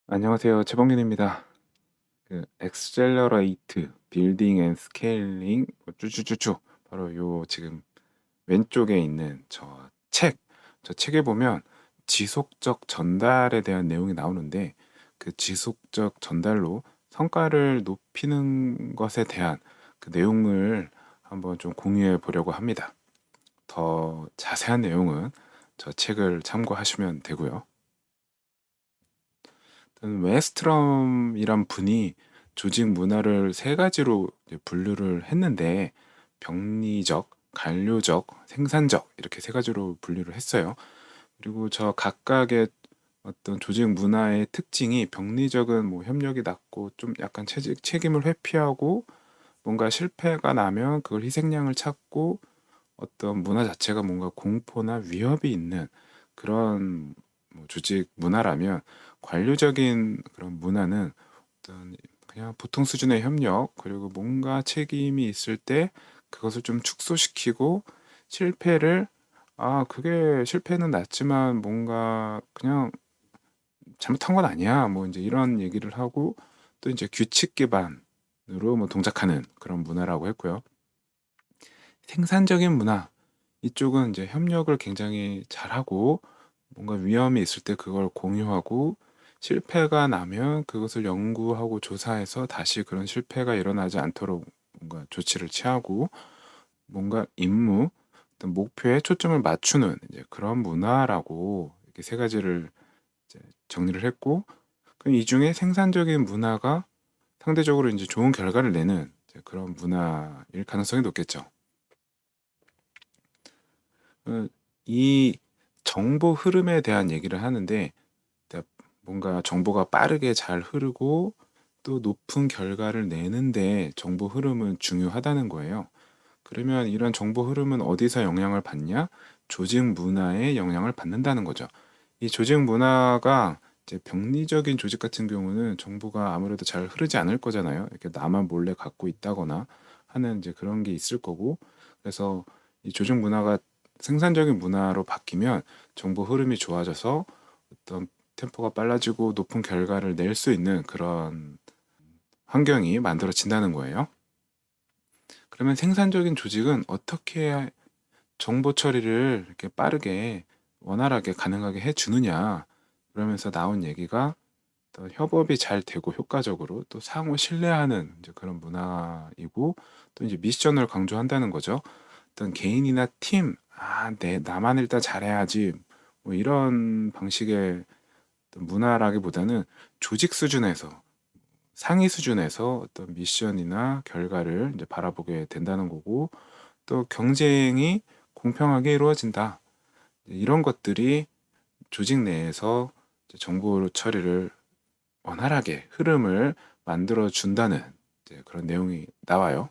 안녕하세요. 최범균입니다. 엑셀러레이트, 빌딩 앤 스케일링, 쭈쭈쭈쭈. 바로 요 지금 왼쪽에 있는 저 책에 보면 지속적 전달에 대한 내용이 나오는데 그 지속적 전달로 성과를 높이는 것에 대한 그 내용을 한번 좀 공유해 보려고 합니다. 더 자세한 내용은 저 책을 참고하시면 되고요. 웨스트럼이란 분이 조직 문화를 세 가지로 이제 분류를 했는데 병리적, 관료적, 생산적 이렇게 세 가지로 분류를 했어요. 그리고 저 각각의 어떤 조직 문화의 특징이 병리적은 뭐 협력이 낮고 좀 약간 책임을 회피하고 뭔가 실패가 나면 그걸 희생양을 찾고 어떤 문화 자체가 뭔가 공포나 위협이 있는 그런 뭐 조직 문화라면 관료적인 그런 문화는 어떤 그냥 보통 수준의 협력 그리고 뭔가 책임이 있을 때 그것을 좀 축소시키고 실패를 그게 실패는 났지만 뭔가 그냥 잘못한 건 아니야 뭐 이제 이런 얘기를 하고 또 이제 규칙 기반으로 뭐 동작하는 그런 문화라고 했고요. 생산적인 문화 이쪽은 이제 협력을 굉장히 잘하고 뭔가 위험이 있을 때 그걸 공유하고 실패가 나면 그것을 연구하고 조사해서 다시 그런 실패가 일어나지 않도록 뭔가 조치를 취하고 뭔가 임무, 어떤 목표에 초점을 맞추는 이제 그런 문화라고 이렇게 세 가지를 이제 정리를 했고 그럼 이 중에 생산적인 문화가 상대적으로 이제 좋은 결과를 내는 이제 그런 문화일 가능성이 높겠죠. 어, 이 정보 흐름에 대한 얘기를 하는데 그러니까 뭔가 정보가 빠르게 잘 흐르고 또 높은 결과를 내는데 정보 흐름은 중요하다는 거예요. 그러면 이런 정보 흐름은 어디서 영향을 받냐? 조직 문화에 영향을 받는다는 거죠. 이 조직 문화가 이제 병리적인 조직 같은 경우는 정보가 아무래도 잘 흐르지 않을 거잖아요. 이렇게 나만 몰래 갖고 있다거나 하는 이제 그런 게 있을 거고. 그래서 이 조직 문화가 생산적인 문화로 바뀌면 정보 흐름이 좋아져서 어떤 템포가 빨라지고 높은 결과를 낼 수 있는 그런 환경이 만들어진다는 거예요. 그러면 생산적인 조직은 어떻게 정보 처리를 이렇게 빠르게 원활하게 가능하게 해 주느냐. 그러면서 나온 얘기가 또 협업이 잘 되고 효과적으로 또 상호 신뢰하는 이제 그런 문화이고 또 이제 미션을 강조한다는 거죠. 어떤 개인이나 팀, 나만 일단 잘해야지. 뭐 이런 방식의 어떤 문화라기보다는 조직 수준에서 상위 수준에서 어떤 미션이나 결과를 이제 바라보게 된다는 거고 또 경쟁이 공평하게 이루어진다. 이런 것들이 조직 내에서 정보 처리를 원활하게 흐름을 만들어 준다는 그런 내용이 나와요.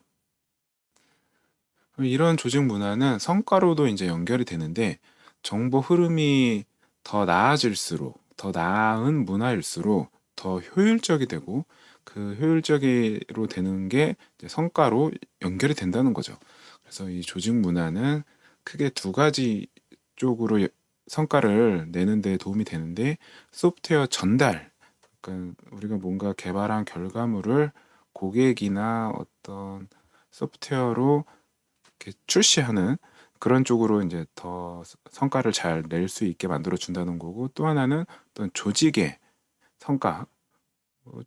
이런 조직 문화는 성과로도 이제 연결이 되는데 정보 흐름이 더 나아질수록 더 나은 문화일수록 더 효율적이 되고 그 효율적으로 되는 게 이제 성과로 연결이 된다는 거죠. 그래서 이 조직 문화는 크게 두 가지 쪽으로 성과를 내는 데 도움이 되는데 소프트웨어 전달, 그러니까 우리가 뭔가 개발한 결과물을 고객이나 어떤 소프트웨어로 이렇게 출시하는 그런 쪽으로 이제 더 성과를 잘 낼 수 있게 만들어 준다는 거고 또 하나는 어떤 조직의 성과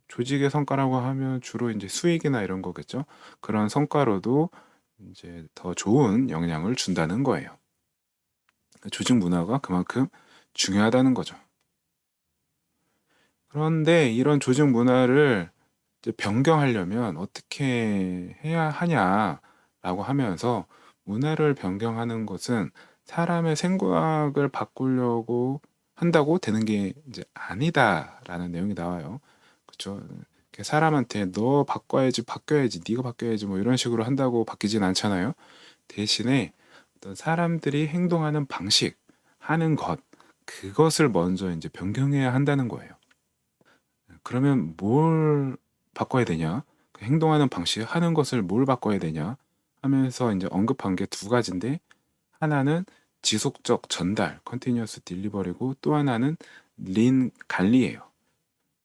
조직의 성과라고 하면 주로 이제 수익이나 이런 거겠죠. 그런 성과로도 이제 더 좋은 영향을 준다는 거예요. 조직 문화가 그만큼 중요하다는 거죠. 그런데 이런 조직 문화를 이제 변경하려면 어떻게 해야 하냐라고 하면서 문화를 변경하는 것은 사람의 생각을 바꾸려고 한다고 되는 게 이제 아니다라는 내용이 나와요. 그쵸? 사람한테 너 바꿔야지, 바뀌어야지, 네가 바뀌어야지 뭐 이런 식으로 한다고 바뀌진 않잖아요. 대신에 어떤 사람들이 행동하는 방식, 하는 것, 그것을 먼저 이제 변경해야 한다는 거예요. 그러면 뭘 바꿔야 되냐? 그 행동하는 방식, 하는 것을 뭘 바꿔야 되냐? 하면서 이제 언급한 게 두 가지인데, 하나는 지속적 전달, 컨티뉴어스 딜리버리고 또 하나는 린 관리예요.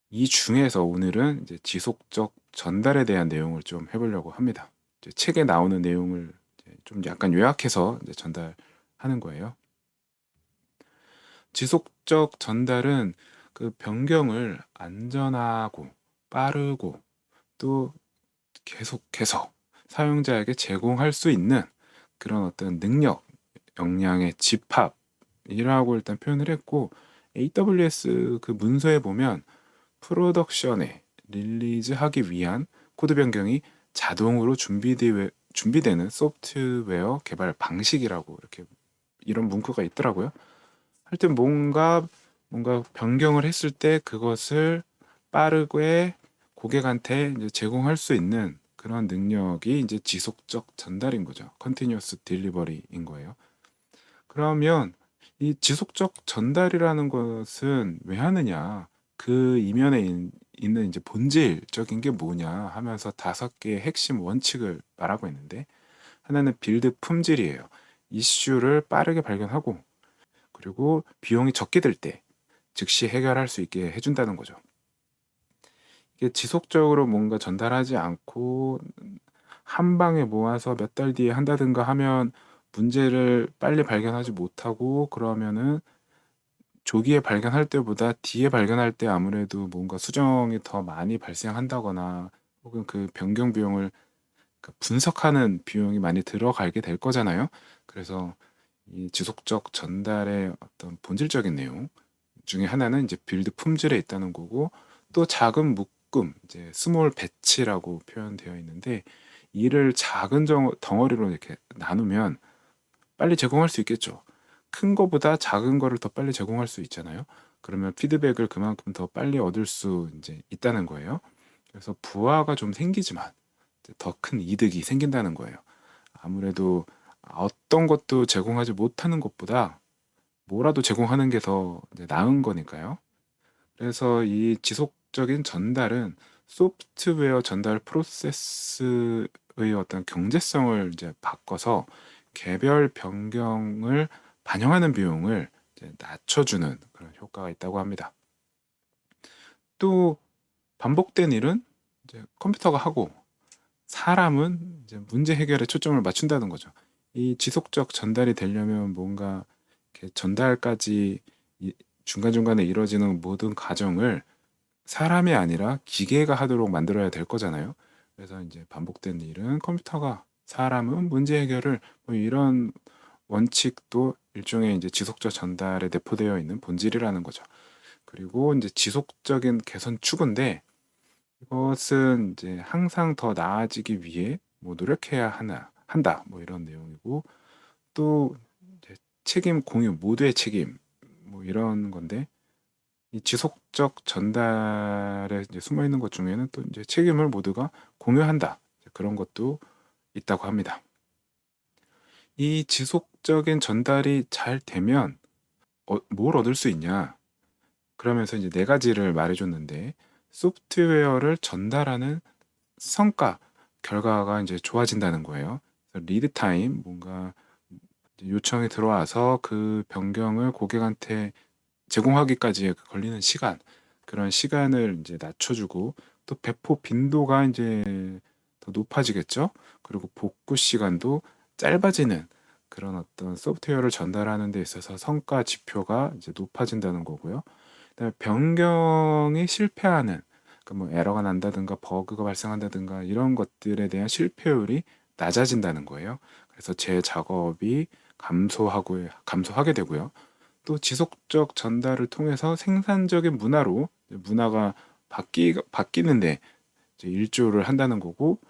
이 중에서 오늘은 이제 지속적 전달에 대한 내용을 좀 해보려고 합니다. 이제 책에 나오는 내용을 이제 좀 약간 요약해서 이제 전달하는 거예요. 지속적 전달은 그 변경을 안전하고 빠르고 또 계속해서 사용자에게 제공할 수 있는 그런 어떤 능력, 역량의 집합이라고 일단 표현을 했고, AWS 그 문서에 보면 프로덕션에 릴리즈하기 위한 코드 변경이 자동으로 준비되는 소프트웨어 개발 방식이라고 이렇게 이런 문구가 있더라고요. 하여튼 뭔가 변경을 했을 때 그것을 빠르게 고객한테 이제 제공할 수 있는 그런 능력이 이제 지속적 전달인 거죠. 컨티뉴어스 딜리버리인 거예요. 그러면 이 지속적 전달이라는 것은 왜 하느냐? 그 이면에 있는 이제 본질적인 게 뭐냐 하면서 5개의 핵심 원칙을 말하고 있는데, 하나는 빌드 품질이에요. 이슈를 빠르게 발견하고 그리고 비용이 적게 들 때 즉시 해결할 수 있게 해준다는 거죠. 이게 지속적으로 뭔가 전달하지 않고 한 방에 모아서 몇 달 뒤에 한다든가 하면 문제를 빨리 발견하지 못하고, 그러면은 조기에 발견할 때보다 뒤에 발견할 때 아무래도 뭔가 수정이 더 많이 발생한다거나 혹은 그 변경 비용을 분석하는 비용이 많이 들어가게 될 거잖아요. 그래서 이 지속적 전달의 어떤 본질적인 내용 중에 하나는 이제 빌드 품질에 있다는 거고, 또 작은 묶음, 이제 스몰 배치라고 표현되어 있는데, 이를 작은 덩어리로 이렇게 나누면 빨리 제공할 수 있겠죠. 큰 거보다 작은 거를 더 빨리 제공할 수 있잖아요. 그러면 피드백을 그만큼 더 빨리 얻을 수 이제 있다는 거예요. 그래서 부하가 좀 생기지만 더 큰 이득이 생긴다는 거예요. 아무래도 어떤 것도 제공하지 못하는 것보다 뭐라도 제공하는 게 더 나은 거니까요. 그래서 이 지속적인 전달은 소프트웨어 전달 프로세스의 어떤 경제성을 이제 바꿔서 개별 변경을 반영하는 비용을 이제 낮춰주는 그런 효과가 있다고 합니다. 또 반복된 일은 이제 컴퓨터가 하고 사람은 이제 문제 해결에 초점을 맞춘다는 거죠. 이 지속적 전달이 되려면 뭔가 이렇게 전달까지 중간중간에 이루어지는 모든 과정을 사람이 아니라 기계가 하도록 만들어야 될 거잖아요. 그래서 이제 반복된 일은 컴퓨터가, 사람은 문제 해결을, 뭐 이런 원칙도 일종의 이제 지속적 전달에 내포되어 있는 본질이라는 거죠. 그리고 이제 지속적인 개선 추구인데, 이것은 이제 항상 더 나아지기 위해 뭐 노력해야 한다. 뭐 이런 내용이고, 또 이제 책임 공유, 모두의 책임, 뭐 이런 건데, 이 지속적 전달에 이제 숨어 있는 것 중에는 또 이제 책임을 모두가 공유한다. 그런 것도 있다고 합니다. 이 지속적인 전달이 잘 되면 뭘 얻을 수 있냐? 그러면서 이제 4가지를 말해줬는데, 소프트웨어를 전달하는 성과, 결과가 이제 좋아진다는 거예요. 리드 타임, 뭔가 요청이 들어와서 그 변경을 고객한테 제공하기까지 걸리는 시간, 그런 시간을 이제 낮춰주고, 또 배포 빈도가 이제 더 높아지겠죠. 그리고 복구 시간도 짧아지는 그런 어떤 소프트웨어를 전달하는 데 있어서 성과 지표가 이제 높아진다는 거고요. 그다음에 변경이 실패하는, 그뭐 에러가 난다든가 버그가 발생한다든가 이런 것들에 대한 실패율이 낮아진다는 거예요. 그래서 제 작업이 감소하게 되고요. 또 지속적 전달을 통해서 생산적인 문화가 바뀌는데 이제 일조를 한다는 거고,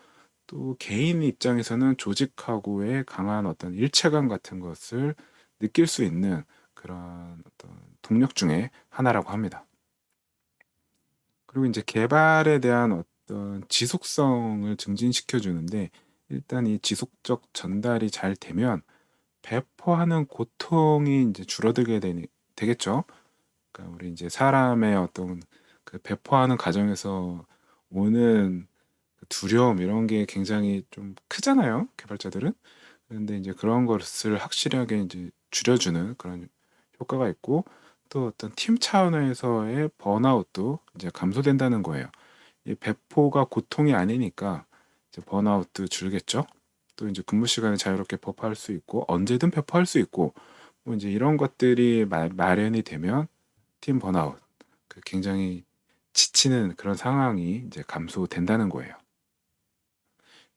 또 개인 입장에서는 조직하고의 강한 어떤 일체감 같은 것을 느낄 수 있는 그런 어떤 동력 중에 하나라고 합니다. 그리고 이제 개발에 대한 어떤 지속성을 증진시켜 주는데, 일단 이 지속적 전달이 잘 되면 배포하는 고통이 이제 되겠죠. 그러니까 우리 이제 사람의 어떤 그 배포하는 과정에서 오는 그 두려움 이런 게 굉장히 좀 크잖아요, 개발자들은. 그런데 이제 그런 것을 확실하게 이제 줄여주는 그런 효과가 있고, 또 어떤 팀 차원에서의 번아웃도 이제 감소된다는 거예요. 이 배포가 고통이 아니니까 이제 번아웃도 줄겠죠. 또 이제 근무 시간에 자유롭게 배포할 수 있고 언제든 배포할 수 있고 뭐 이제 이런 것들이 마련이 되면 팀 번아웃, 굉장히 지치는 그런 상황이 이제 감소된다는 거예요.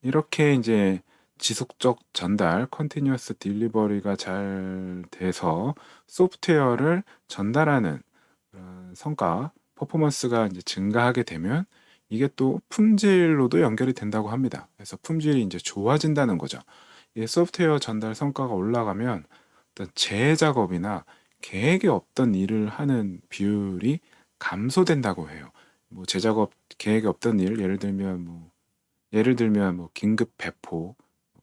이렇게 이제 지속적 전달, 컨티뉴어스 딜리버리가 잘 돼서 소프트웨어를 전달하는 그런 성과, 퍼포먼스가 이제 증가하게 되면 이게 또 품질로도 연결이 된다고 합니다. 그래서 품질이 이제 좋아진다는 거죠. 이 소프트웨어 전달 성과가 올라가면 어떤 재작업이나 계획이 없던 일을 하는 비율이 감소된다고 해요. 뭐 재작업 계획이 없던 일, 예를 들면 긴급 배포,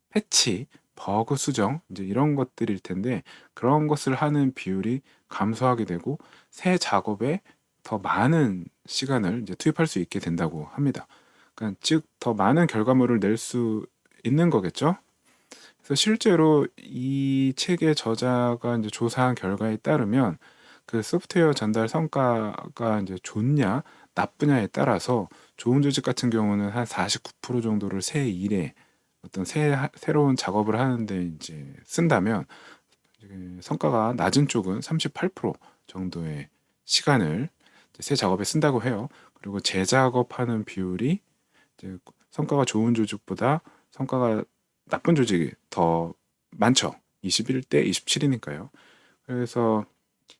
패치, 버그 수정 이제 이런 것들일 텐데 그런 것을 하는 비율이 감소하게 되고 새 작업에 더 많은 시간을 이제 투입할 수 있게 된다고 합니다. 그러니까 즉 더 많은 결과물을 낼 수 있는 거겠죠. 그래서 실제로 이 책의 저자가 이제 조사한 결과에 따르면 그 소프트웨어 전달 성과가 이제 좋냐 나쁘냐에 따라서 좋은 조직 같은 경우는 한 49% 정도를 새 일에 어떤 새로운 작업을 하는데 이제 쓴다면 성과가 낮은 쪽은 38% 정도의 시간을 새 작업에 쓴다고 해요. 그리고 재작업하는 비율이 이제 성과가 좋은 조직보다 성과가 나쁜 조직이 더 많죠. 21대 27이니까요. 그래서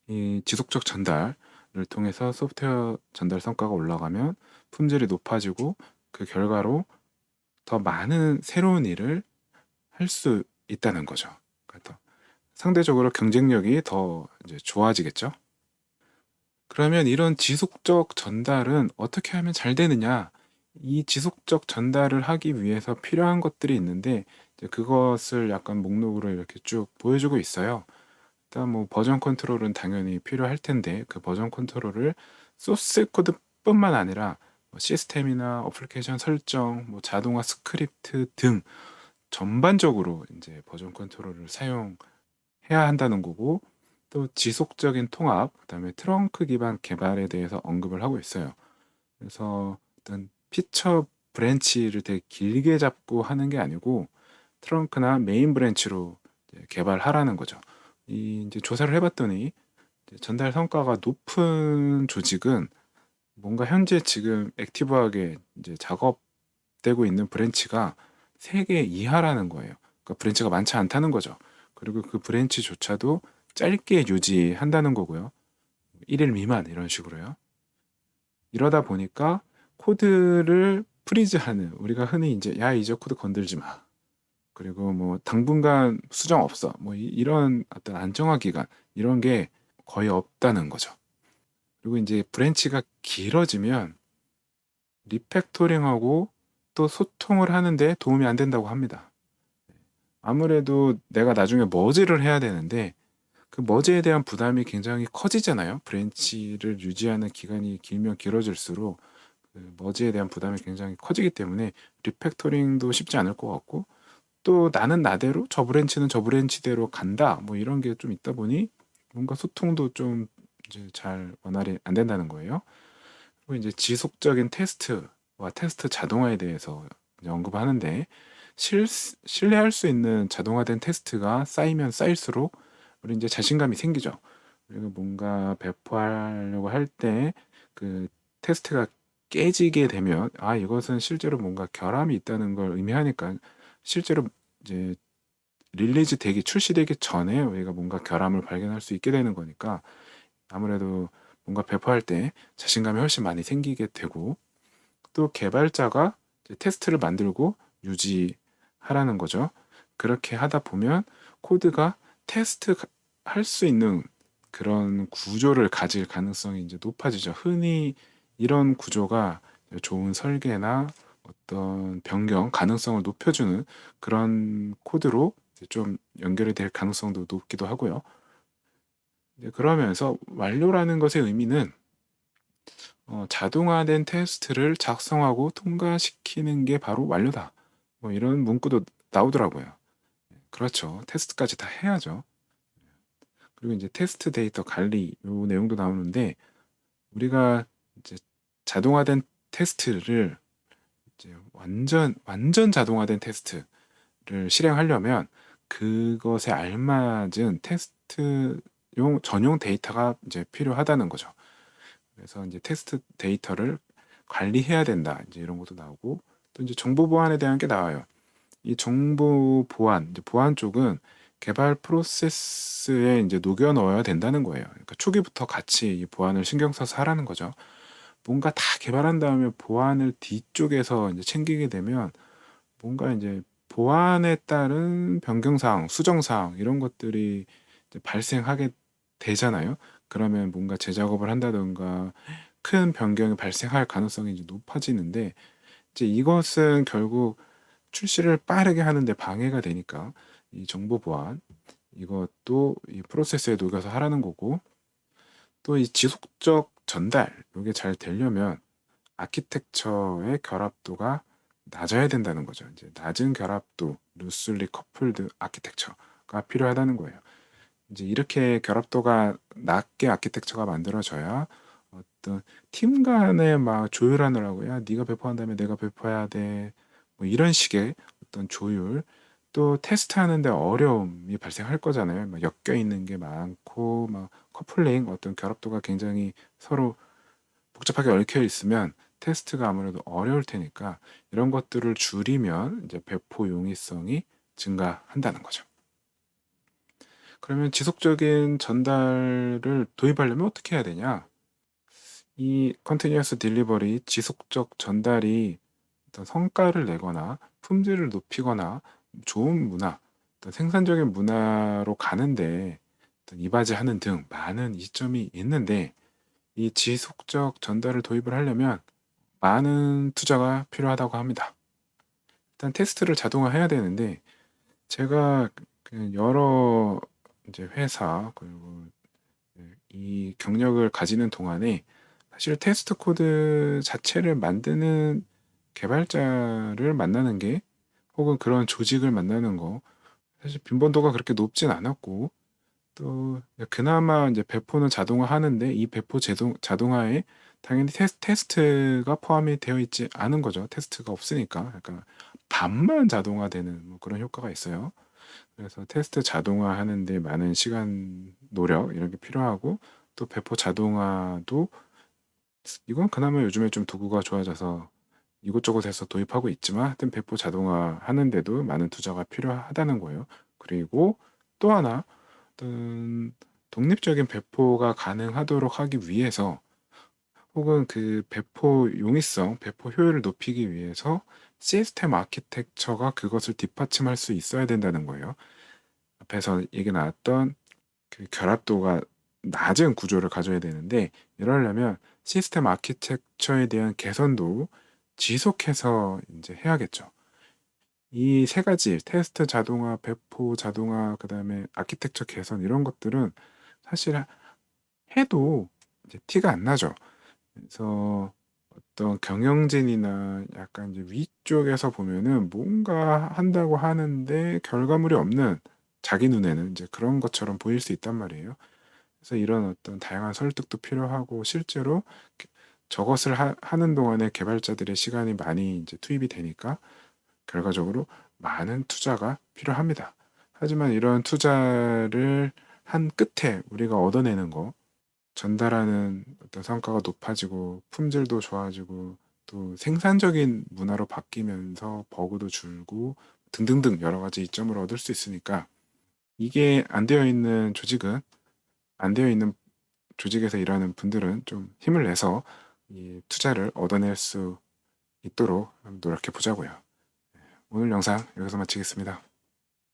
이 지속적 전달을 통해서 소프트웨어 전달 성과가 올라가면 품질이 높아지고 그 결과로 더 많은 새로운 일을 할 수 있다는 거죠. 그러니까 상대적으로 경쟁력이 더 이제 좋아지겠죠. 그러면 이런 지속적 전달은 어떻게 하면 잘 되느냐? 이 지속적 전달을 하기 위해서 필요한 것들이 있는데 이제 그것을 약간 목록으로 이렇게 쭉 보여주고 있어요. 일단 뭐 버전 컨트롤은 당연히 필요할 텐데 그 버전 컨트롤을 소스 코드뿐만 아니라 뭐 시스템이나 어플리케이션 설정, 뭐 자동화 스크립트 등 전반적으로 이제 버전 컨트롤을 사용해야 한다는 거고 또 지속적인 통합, 그다음에 트렁크 기반 개발에 대해서 언급을 하고 있어요. 그래서 어떤 피처 브랜치를 되게 길게 잡고 하는 게 아니고 트렁크나 메인 브랜치로 이제 개발하라는 거죠. 이 이제 조사를 해봤더니 이제 전달 성과가 높은 조직은 뭔가 현재 지금 액티브하게 이제 작업되고 있는 브랜치가 3개 이하라는 거예요. 그러니까 브랜치가 많지 않다는 거죠. 그리고 그 브랜치조차도 짧게 유지한다는 거고요. 1일 미만 이런 식으로요. 이러다 보니까 코드를 프리즈하는 우리가 흔히 이제 야 이제 코드 건들지 마. 그리고 뭐 당분간 수정 없어. 뭐 이런 어떤 안정화 기간 이런 게 거의 없다는 거죠. 그리고 이제 브랜치가 길어지면 리팩토링하고 또 소통을 하는데 도움이 안 된다고 합니다. 아무래도 내가 나중에 머지를 해야 되는데 그 머지에 대한 부담이 굉장히 커지잖아요. 브랜치를 유지하는 기간이 길면 길어질수록 그 머지에 대한 부담이 굉장히 커지기 때문에 리팩토링도 쉽지 않을 것 같고 또 나는 나대로 저 브랜치는 저 브랜치대로 간다 뭐 이런 게 좀 있다 보니 뭔가 소통도 좀 이제 잘 원활히 안 된다는 거예요. 그리고 이제 지속적인 테스트와 테스트 자동화에 대해서 이제 언급하는데 신뢰할 수 있는 자동화된 테스트가 쌓이면 쌓일수록 우리 이제 자신감이 생기죠. 그리고 뭔가 배포하려고 할 때 그 테스트가 깨지게 되면 아 이것은 실제로 뭔가 결함이 있다는 걸 의미하니까 실제로 이제 릴리즈 되기 출시되기 전에 우리가 뭔가 결함을 발견할 수 있게 되는 거니까 아무래도 뭔가 배포할 때 자신감이 훨씬 많이 생기게 되고 또 개발자가 이제 테스트를 만들고 유지하라는 거죠. 그렇게 하다 보면 코드가 테스트 할 수 있는 그런 구조를 가질 가능성이 이제 높아지죠. 흔히 이런 구조가 좋은 설계나 어떤 변경 가능성을 높여주는 그런 코드로 이제 좀 연결이 될 가능성도 높기도 하고요. 그러면서 완료라는 것의 의미는 자동화된 테스트를 작성하고 통과시키는 게 바로 완료다. 뭐 이런 문구도 나오더라고요. 그렇죠. 테스트까지 다 해야죠. 그리고 이제 테스트 데이터 관리 요 내용도 나오는데 우리가 이제 자동화된 테스트를 이제 완전 자동화된 테스트를 실행하려면 그것에 알맞은 테스트용 전용 데이터가 이제 필요하다는 거죠. 그래서 이제 테스트 데이터를 관리해야 된다. 이제 이런 것도 나오고 또 이제 정보 보안에 대한 게 나와요. 이 정보 보안, 이제 보안 쪽은 개발 프로세스에 이제 녹여 넣어야 된다는 거예요. 그러니까 초기부터 같이 이 보안을 신경 써서 하라는 거죠. 뭔가 다 개발한 다음에 보안을 뒤쪽에서 이제 챙기게 되면 뭔가 이제 보안에 따른 변경사항, 수정사항 이런 것들이 이제 발생하게 되잖아요. 그러면 뭔가 재작업을 한다던가 큰 변경이 발생할 가능성이 이제 높아지는데 이제 이것은 결국 출시를 빠르게 하는데 방해가 되니까 이 정보 보안 이것도 이 프로세스에 녹여서 하라는 거고 또 이 지속적 전달 이게 잘 되려면 아키텍처의 결합도가 낮아야 된다는 거죠. 이제 낮은 결합도, 루슬리 커플드 아키텍처가 필요하다는 거예요. 이제 이렇게 결합도가 낮게 아키텍처가 만들어져야 어떤 팀 간에 막 조율하느라고 야 네가 배포한 다음에 내가 배포해야 돼. 뭐 이런 식의 어떤 조율 또 테스트하는데 어려움이 발생할 거잖아요. 막 엮여 있는 게 많고 막 커플링 어떤 결합도가 굉장히 서로 복잡하게 얽혀 있으면 테스트가 아무래도 어려울 테니까 이런 것들을 줄이면 이제 배포 용이성이 증가한다는 거죠. 그러면 지속적인 전달을 도입하려면 어떻게 해야 되냐? 이 컨티뉴어스 딜리버리 지속적 전달이 어떤 성과를 내거나 품질을 높이거나 좋은 문화, 어떤 생산적인 문화로 가는데 어떤 이바지하는 등 많은 이점이 있는데 이 지속적 전달을 도입을 하려면 많은 투자가 필요하다고 합니다. 일단 테스트를 자동화해야 되는데 제가 그 여러 이제 회사 그리고 이 경력을 가지는 동안에 사실 테스트 코드 자체를 만드는 개발자를 만나는 게 혹은 그런 조직을 만나는 거 사실 빈번도가 그렇게 높진 않았고 또 그나마 이제 배포는 자동화하는데 이 배포 자동화에 당연히 테스트가 포함이 되어 있지 않은 거죠. 테스트가 없으니까 약간 반만 자동화되는 뭐 그런 효과가 있어요. 그래서 테스트 자동화하는데 많은 시간, 노력 이런 게 필요하고 또 배포 자동화도 이건 그나마 요즘에 좀 도구가 좋아져서 이곳저곳에서 도입하고 있지만 하여튼 배포 자동화 하는데도 많은 투자가 필요하다는 거예요. 그리고 또 하나 어떤 독립적인 배포가 가능하도록 하기 위해서 혹은 그 배포 용이성, 배포 효율을 높이기 위해서 시스템 아키텍처가 그것을 뒷받침할 수 있어야 된다는 거예요. 앞에서 얘기 나왔던 그 결합도가 낮은 구조를 가져야 되는데 이러려면 시스템 아키텍처에 대한 개선도 지속해서 이제 해야겠죠. 이 세 가지 테스트 자동화, 배포 자동화, 그다음에 아키텍처 개선 이런 것들은 사실 해도 이제 티가 안 나죠. 그래서 어떤 경영진이나 약간 이제 위쪽에서 보면은 뭔가 한다고 하는데 결과물이 없는 자기 눈에는 이제 그런 것처럼 보일 수 있단 말이에요. 그래서 이런 어떤 다양한 설득도 필요하고 실제로 저것을 하는 동안에 개발자들의 시간이 많이 이제 투입이 되니까 결과적으로 많은 투자가 필요합니다. 하지만 이런 투자를 한 끝에 우리가 얻어내는 거, 전달하는 어떤 성과가 높아지고 품질도 좋아지고 또 생산적인 문화로 바뀌면서 버그도 줄고 등등등 여러 가지 이점을 얻을 수 있으니까 이게 안 되어 있는 조직은 안 되어 있는 조직에서 일하는 분들은 좀 힘을 내서 이 투자를 얻어낼 수 있도록 노력해 보자고요. 오늘 영상 여기서 마치겠습니다.